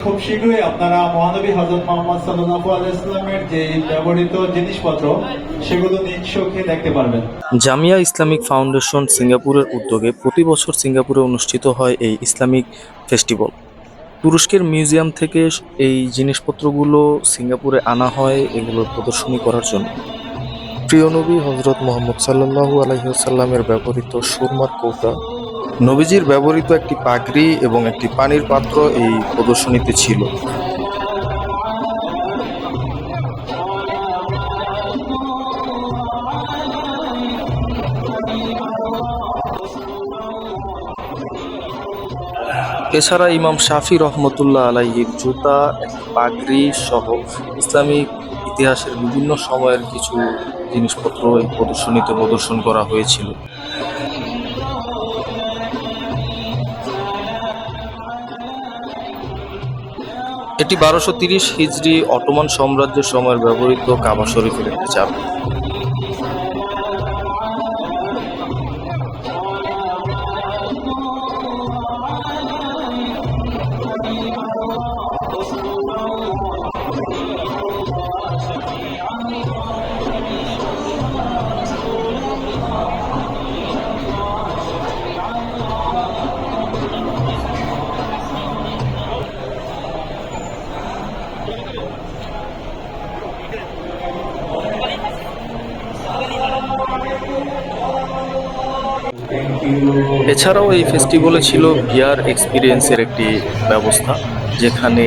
খুব শীঘ্রই আপনারা মহানবী হযরত মুহাম্মদ সাল্লাল্লাহু আলাইহি ওয়াসাল্লামের যে ব্যবহৃত জিনিসপত্র সেগুলো নিজ চোখে দেখতে পারবেন। জামিয়া ইসলামিক ফাউন্ডেশন সিঙ্গাপুরের উদ্যোগে প্রতি বছর সিঙ্গাপুরে অনুষ্ঠিত হয় এই ইসলামিক ফেস্টিভ্যাল। তুরস্কের মিউজিয়াম থেকে এই জিনিসপত্রগুলো সিঙ্গাপুরে আনা হয় এগুলোর প্রদর্শনী করার জন্য। প্রিয় নবী হজরত মোহাম্মদ সাল্লাল্লাহু আলাইহি ওয়াসাল্লামের ব্যবহৃত সুরমার কৌটা, নবীজির ব্যবহৃত একটি পাগড়ি এবং একটি পানির পাত্র এই প্রদর্শনীতে ছিল। এছাড়া ইমাম শাফি রহমতুল্লাহ আলাইহির জুতা, একটি পাগড়ি সহ ইসলামিক ইতিহাসের বিভিন্ন সময়ের কিছু জিনিসপত্র এই প্রদর্শনীতে প্রদর্শন করা হয়েছিল। এটি 1230 হিজরি অটোমান সাম্রাজ্যের সময়ের ব্যবহৃত কাবা শরীফের একটি চাবি। এছাড়াও এই ফেস্টিভ্যালে ছিল ভিআর এক্সপিরিয়েন্সের একটি ব্যবস্থা, যেখানে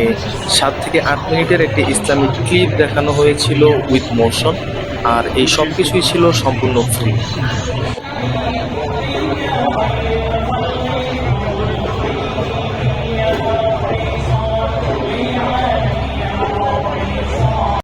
7 থেকে 8 মিনিটের একটি ইসলামিক ক্লিপ দেখানো হয়েছিল উইথ মোশন, আর এই সব কিছুই ছিল সম্পূর্ণ ফ্রি।